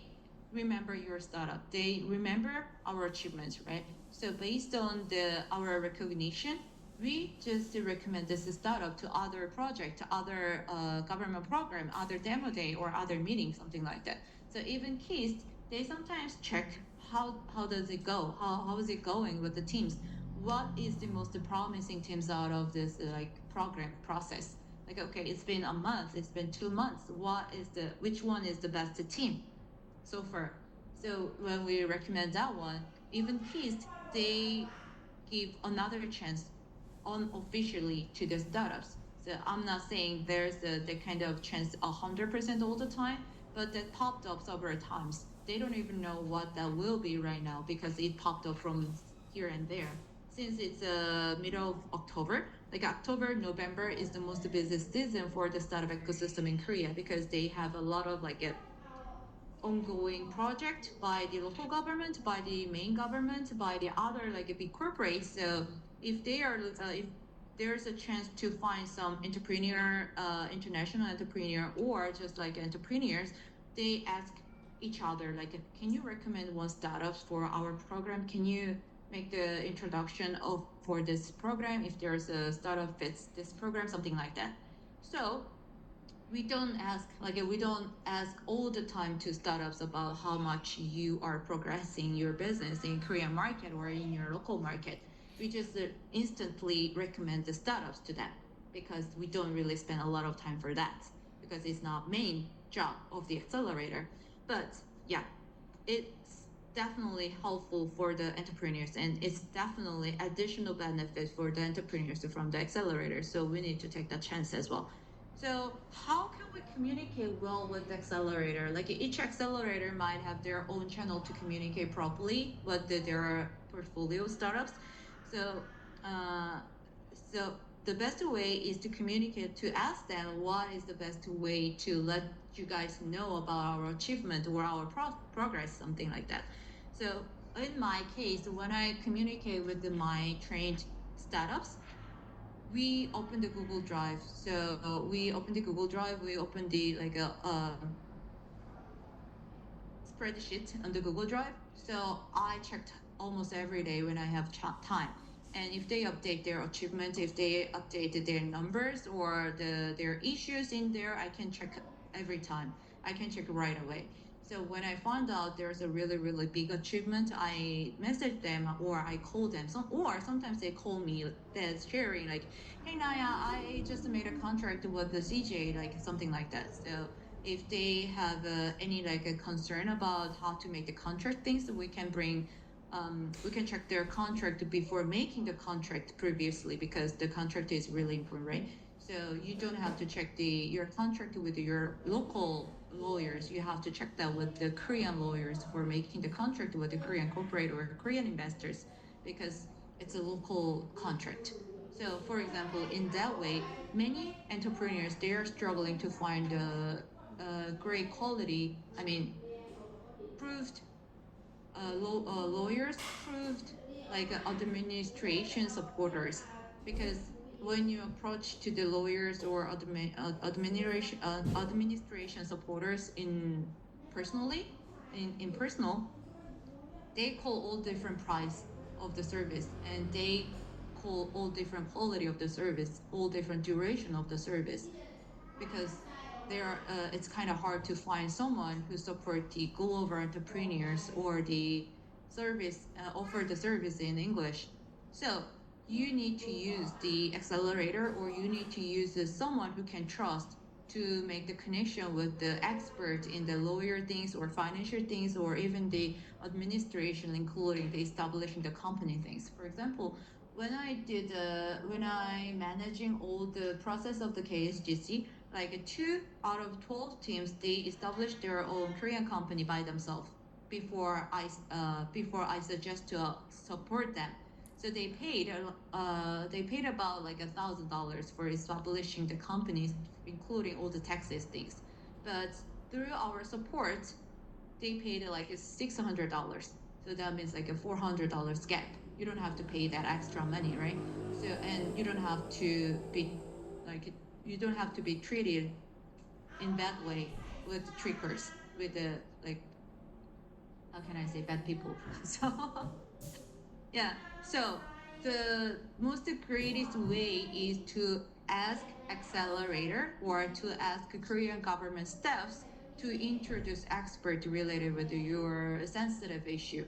remember your startup. They remember our achievements, right? So based on our recognition, we just recommend this startup to other project, to other government program, other demo day, or other meeting, something like that. So even KIST, they sometimes check how does it go? How is it going with the teams? What is the most promising teams out of this like program process? Like, okay, it's been a month, it's been 2 months. Which one is the best team so far? So when we recommend that one, even KIST, they give another chance unofficially to the startups. So I'm not saying there's the kind of chance 100% all the time, but that popped up several times. They don't even know what that will be right now because it popped up from here and there. Since it's middle of October, like October, November is the most busiest season for the startup ecosystem in Korea, because they have a lot of like ongoing project by the local government, by the main government, by the other like big corporates. So if there's a chance to find some entrepreneur, international entrepreneur, or just like entrepreneurs, they ask each other like, can you recommend one startup for our program? Can you make the introduction for this program if there's a startup fits this program, something like that. So we don't ask all the time to startups about how much you are progressing your business in Korean market or in your local market. We just instantly recommend the startups to them, because we don't really spend a lot of time for that, because it's not main job of the accelerator. But yeah, it's definitely helpful for the entrepreneurs, and it's definitely additional benefit for the entrepreneurs from the accelerator. So we need to take that chance as well. So how can we communicate well with the accelerator? Like each accelerator might have their own channel to communicate properly with their portfolio startups. So, the best way is to communicate, to ask them what is the best way to let you guys know about our achievement or our progress, something like that. So in my case, when I communicate with my trained startups, we open the Google Drive. So we open the Google Drive. We open the like a spreadsheet on the Google Drive. So I checked almost every day when I have time. And if they update their achievement, if they updated their numbers or their issues in there, I can check every time. I can check right away. So when I found out there's a really, really big achievement, I message them or I call them. Or sometimes they call me, that's sharing like, hey Naya, I just made a contract with the CJ, like something like that. So if they have any like a concern about how to make the contract things, we can check their contract before making the contract previously, because the contract is really important, right? So you don't have to check your contract with your local lawyers. You have to check that with the Korean lawyers for making the contract with the Korean corporate or Korean investors, because it's a local contract. So for example, in that way, many entrepreneurs, they are struggling to find a great quality, I mean, proved lawyers, proved like administration supporters, because when you approach to the lawyers or administration supporters in personally in personal, they call all different price of the service, and they call all different quality of the service, all different duration of the service, because it's kind of hard to find someone who support the global entrepreneurs or the service offer the service in English. So you need to use the accelerator, or you need to use someone who can trust to make the connection with the expert in the lawyer things or financial things or even the administration, including the establishing the company things. For example, when I managing all the process of the KSGC, like 2 out of 12 teams, they established their own Korean company by themselves before I suggest to support them. So they paid about like $1,000 for establishing the companies, including all the taxes things. But through our support, they paid like $600. So that means like a $400 gap. You don't have to pay that extra money, right? So, and you don't have to be treated in bad way with the trickers, with the like, how can I say, bad people. So yeah. So the most greatest way is to ask accelerator or to ask Korean government staffs to introduce expert related with your sensitive issue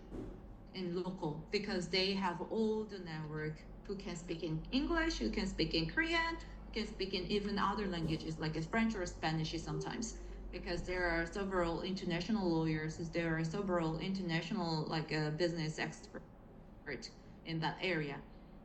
in local, because they have all the network who can speak in English, who can speak in Korean, who can speak in even other languages like French or Spanish sometimes, because there are several international lawyers, there are several international like business experts in that area.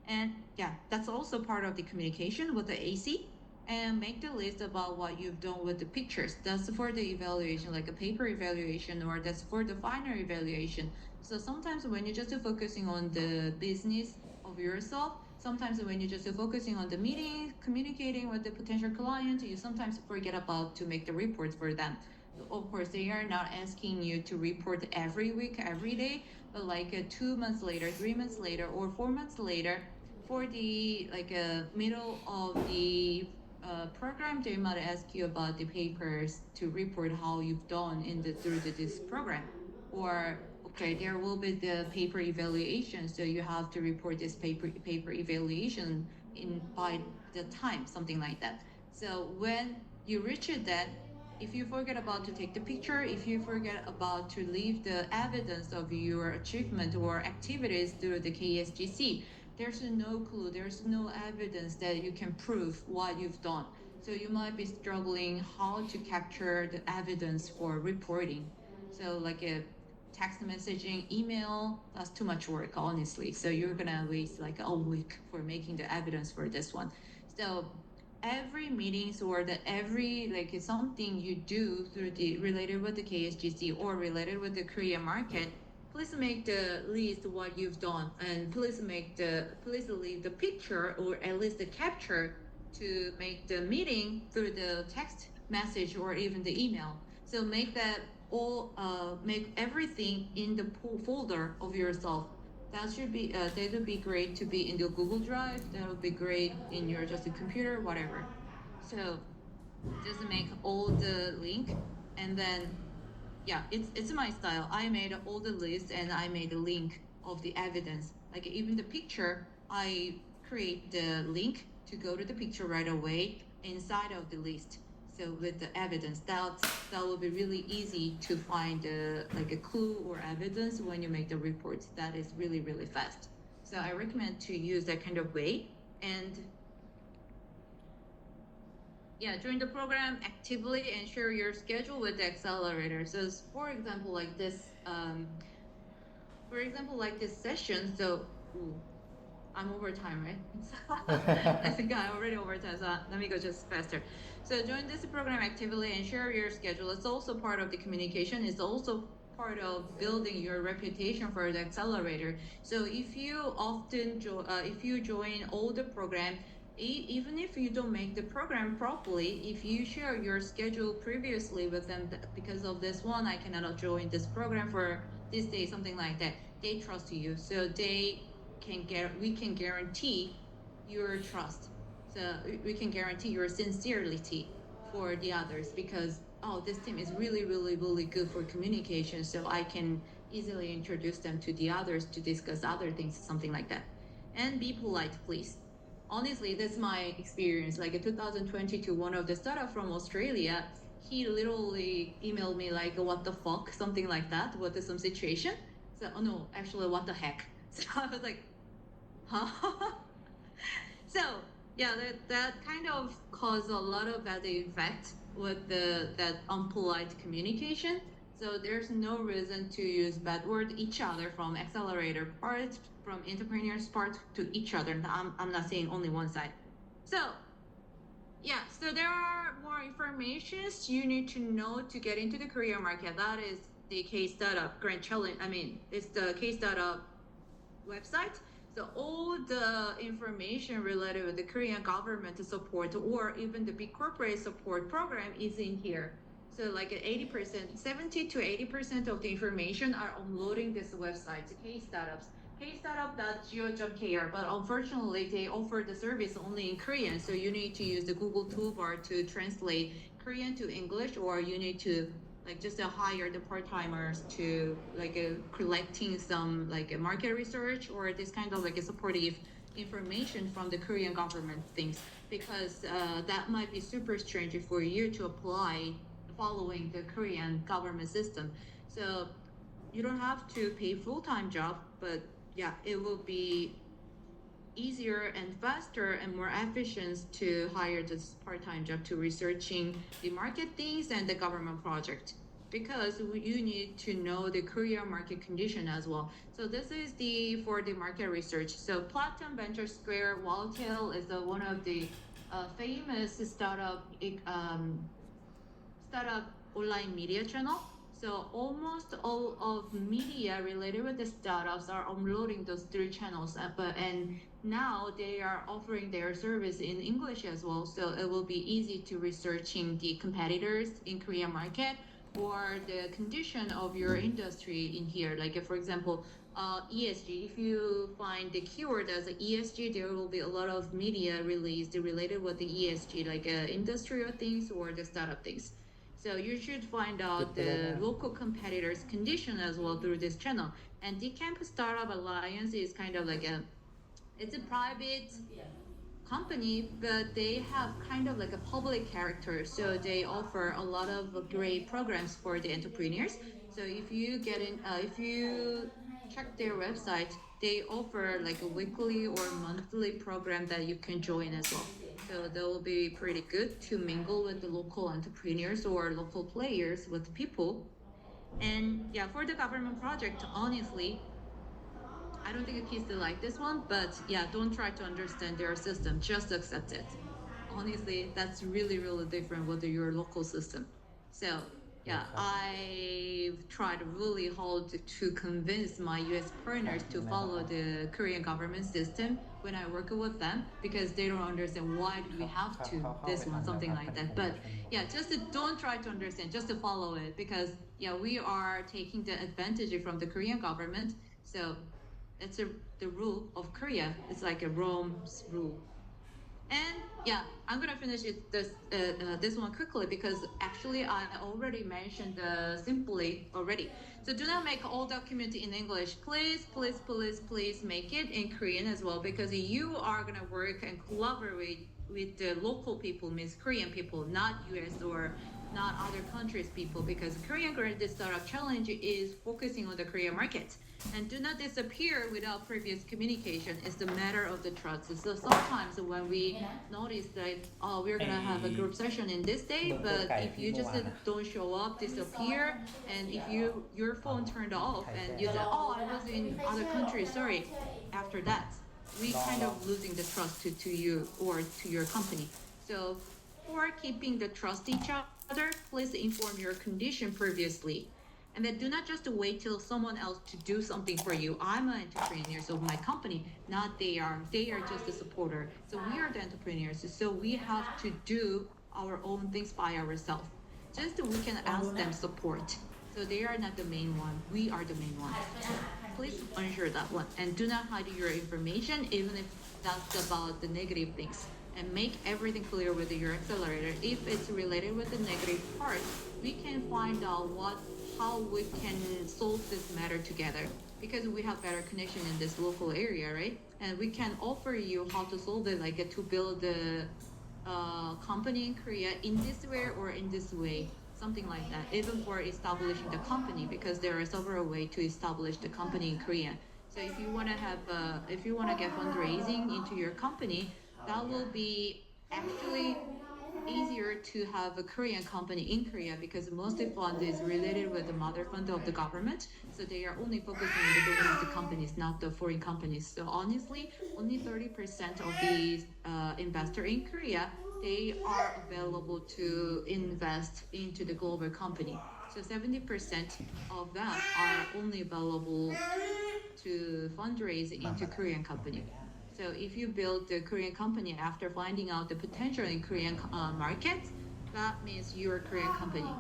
And yeah, that's also part of the communication with the AC. And make the list about what you've done with the pictures. That's for the evaluation, like a paper evaluation, or that's for the final evaluation. So sometimes when you're just focusing on the business of yourself, sometimes when you're just focusing on the meeting, communicating with the potential client, you sometimes forget about to make the reports for them. Of course, they are not asking you to report every week, every day, but like 2 months later, 3 months later, or 4 months later, for the like middle of the program, they might ask you about the papers to report how you've done through this program. Or okay, there will be the paper evaluation, so you have to report this paper evaluation in by the time, something like that. So when you reach that, if you forget about to take the picture, if you forget about to leave the evidence of your achievement or activities through the KSGC, there's no clue, there's no evidence that you can prove what you've done. So you might be struggling how to capture the evidence for reporting. So like a text messaging, email, that's too much work, honestly. So you're gonna waste like a week for making the evidence for this one. So every meetings or every like something you do through the related with the KSGC or related with the Korean market, please make the list what you've done, and please leave the picture or at least the capture to make the meeting through the text message or even the email. So make that all make everything in the folder of yourself. That would be great to be in the Google Drive. That would be great in your just a computer, whatever. So just make all the link, and then yeah, it's my style. I made all the list and I made a link of the evidence. Like even the picture, I create the link to go to the picture right away inside of the list. So with the evidence, that will be really easy to find like a clue or evidence when you make the reports. That is really, really fast. So I recommend to use that kind of way. And yeah, during the program, actively ensure your schedule with the accelerator. So for example, like this session, so I'm overtime, right? I think I'm already overtime, so let me go just faster. So join this program actively and share your schedule. It's also part of the communication. It's also part of building your reputation for the accelerator. So if you if you join all the program, even if you don't make the program properly, if you share your schedule previously with them, because of this one, I cannot join this program for this day, something like that. They trust you, so we can guarantee your trust. So we can guarantee your sincerity for the others because this team is really, really, really good for communication. So I can easily introduce them to the others to discuss other things, something like that. And be polite, please. Honestly, that's my experience. Like in 2022, one of the startup from Australia, he literally emailed me like, "What the fuck," something like that. What is some situation? So, oh no, actually, what the heck? So I was like, huh? So yeah, that kind of caused a lot of bad effect with that unpolite communication. So there's no reason to use bad word each other from accelerator part, from entrepreneurs part to each other. I'm not saying only one side. So yeah, so there are more informations you need to know to get into the Korean market. That is the case startup grand challenge. I mean, it's the case startup website. So all the information related with the Korean government support or even the big corporate support program is in here. So like 80%, 70 to 80% of the information are uploading this website, case startups, caystartup.go.kr. But unfortunately, they offer the service only in Korean. So you need to use the Google toolbar to translate Korean to English, or you need to like just hire the part-timers to like collecting some like a market research or this kind of like a supportive information from the Korean government things, because that might be super strange for you to apply following the Korean government system. So you don't have to pay full-time job, but yeah, it will be easier and faster and more efficient to hire this part-time job to researching the market things and the government project, because you need to know the Korean market condition as well. So this is for the market research. So Platinum Venture Square Wildtail is one of the famous startup online media channel. So almost all of media related with the startups are uploading those three channels. And now they are offering their service in English as well. So it will be easy to researching the competitors in Korean market or the condition of your industry in here. Like for example, ESG. If you find the keyword as ESG, there will be a lot of media released related with the ESG, like industrial things or the startup things. So you should find out the local competitors' condition as well through this channel. And the Campus Startup Alliance is kind of like it's a private company, but they have kind of like a public character. So they offer a lot of great programs for the entrepreneurs. So if you if you check their website, they offer like a weekly or monthly program that you can join as well. So that will be pretty good to mingle with the local entrepreneurs or local players with people. And yeah, for the government project, honestly, I don't think kids will like this one, but yeah, don't try to understand their system. Just accept it. Honestly, that's really, really different with your local system. So yeah, I've tried really hard to convince my US partners to follow the Korean government system when I work with them, because they don't understand why do we have to this one, something like that. But yeah, just don't try to understand, just to follow it, because yeah, we are taking the advantage from the Korean government. So it's the rule of Korea. It's like a Rome's rule. And yeah, I'm gonna finish this one quickly, because actually I already mentioned simply already. So do not make all document in English. Please, please, please, please make it in Korean as well, because you are gonna work and collaborate with the local people, means Korean people, not US or not other countries people, because Korean Great Startup Challenge is focusing on the Korean market. And do not disappear without previous communication. It's the matter of the trust. So sometimes when we notice that, oh, we're gonna have a group session in this day, but if you just don't show up, disappear, and if your phone turned off and you said, oh, I was in other countries, sorry, after that, we kind of losing the trust to you or to your company. So for keeping the trust each other, please inform your condition previously. And then do not just wait till someone else to do something for you. I'm an entrepreneur, so my company, not they are just a supporter. So we are the entrepreneurs. So we have to do our own things by ourselves. Just we can ask them support. So they are not the main one. We are the main one. So please ensure that one. And do not hide your information, even if that's about the negative things. And make everything clear with your accelerator. If it's related with the negative part, we can find out how we can solve this matter together, because we have better connection in this local area, right? And we can offer you how to solve it, like to build the company in Korea in this way or in this way, something like that. Even for establishing the company, because there are several ways to establish the company in Korea. So if you want to if you want to get fundraising into your company, that will be actually easier to have a Korean company in Korea, because most of fund is related with the mother fund of the government. So they are only focusing on the domestic companies, not the foreign companies. So honestly, only 30% of the investor in Korea, they are available to invest into the global company. So 70% of them are only available to fundraise into Korean company. So if you build the Korean company after finding out the potential in Korean market, that means you're a Korean company.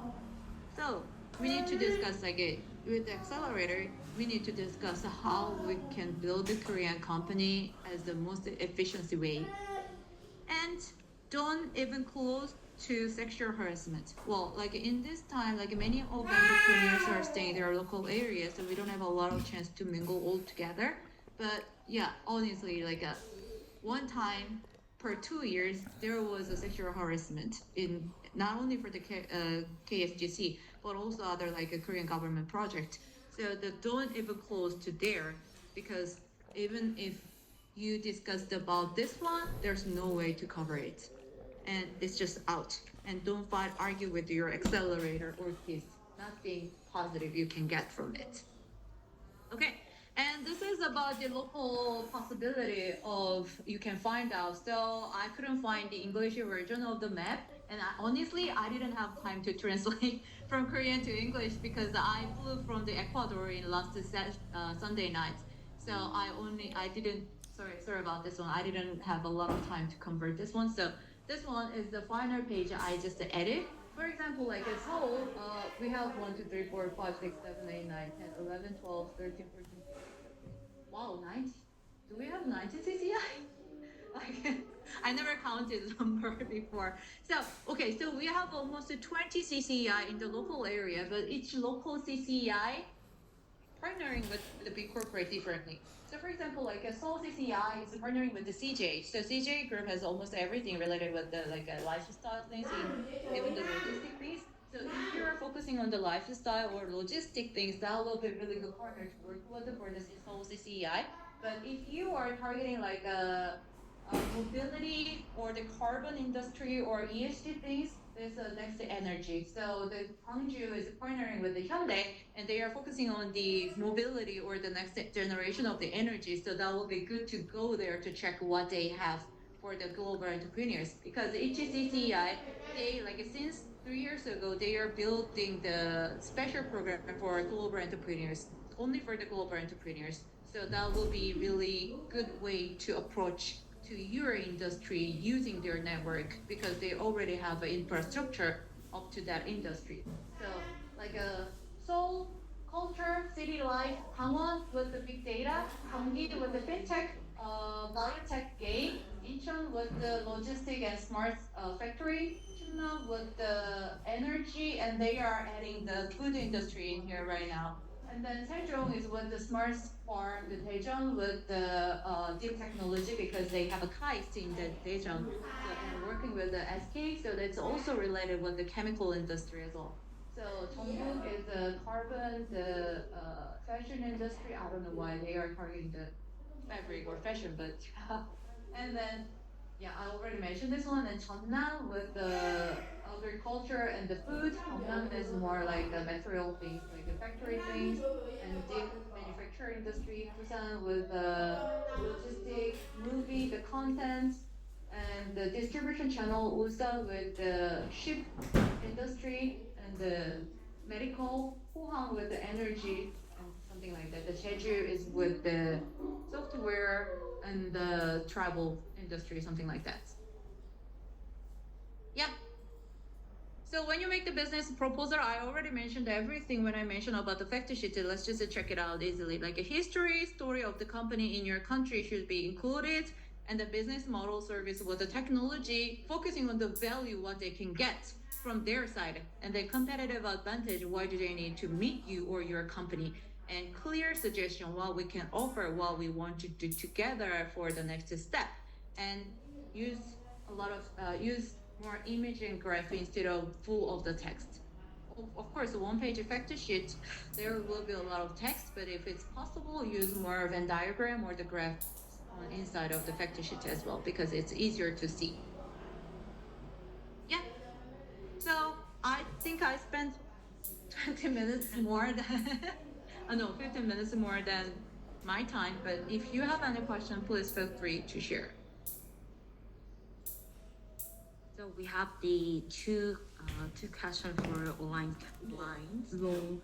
So we need to discuss with the accelerator. We need to discuss how we can build the Korean company as the most efficiency way, and don't even close to sexual harassment. Well, like in this time, like many of entrepreneurs are staying in their local areas, so we don't have a lot of chance to mingle all together. But yeah, honestly, one time per 2 years, there was a sexual harassment in not only for the KSGC, but also other like a Korean government project. So the don't even close to there, because even if you discussed about this one, there's no way to cover it. And it's just out. And don't fight, argue with your accelerator or kiss. Nothing positive you can get from it. Okay, and this is about the local possibility of you can find out. So I couldn't find the English version of the map, and honestly, I didn't have time to translate from Korean to English, because I flew from the Ecuador in last Sunday night. So I didn't. Sorry about this one. I didn't have a lot of time to convert this one. So this one is the final page I just edit. For example, like as whole, we have 1, 2, 3, 4, 5, 6, 7, 8, 9, 10, 11, 12, 13, 14, 15. Wow, 90. Do we have 90 CCI? Like, I never counted the number before. So, okay, so we have almost 20 CCI in the local area, but each local CCI partnering with the big corporate differently. So for example, like a Seoul CCI is partnering with the CJ. So CJ group has almost everything related with the lifestyle things, even the logistic things. So if you're focusing on the lifestyle or logistic things, that will be a really good partner to work with for the Seoul CCI. But if you are targeting like a mobility or the carbon industry or ESG things, there's a next energy. So the Gwangju is partnering with the Hyundai, and they are focusing on the mobility or the next generation of the energy. So that will be good to go there to check what they have for the global entrepreneurs. Because HCCI, they like since 3 years ago, they are building the special program for global entrepreneurs, only for the global entrepreneurs. So that will be really good way to approach to your industry using their network, because they already have an infrastructure up to that industry. So like a soul culture, city life, Hangwon with the big data, Gyeonggi with the fintech, biotech game, Incheon with the logistic and smart factory, Chungnam with the energy, and they are adding the food industry in here right now. And then Taejong is with the smart farm, the Daejeon with the deep technology, because they have a KAIST in the Daejeon. So, and working with the SK, so that's also related with the chemical industry as well. So Jeongbuk is the carbon, the fashion industry. I don't know why they are targeting the fabric or fashion, but and then yeah, I already mentioned this one. And Cheonnam with the agriculture and the food. Gyeongnam is more like the material things, like the factory things and deep manufacturing industry. Busan with the logistic content and the distribution channel also with the ship industry and the medical, Wuhan with the energy and something like that. The Jeju is with the software and the travel industry, something like that. Yeah. So when you make the business proposal, I already mentioned everything when I mentioned about the fact sheet. Let's just check it out easily. Like a history, story of the company in your country should be included, and the business model, service, what the technology, focusing on the value, what they can get from their side, and the competitive advantage, why do they need to meet you or your company, and clear suggestion what we can offer, what we want to do together for the next step, and use a lot of use more image and graph instead of full of the text. Of course, a one-page fact sheet, there will be a lot of text, but if it's possible, use more Venn diagram or the graph on inside of the fact sheet as well, because it's easier to see. Yeah. So I think I spent 20 minutes more than, no, 15 minutes more than my time. But if you have any question, please feel free to share.
So we have the two questions for online lines.
So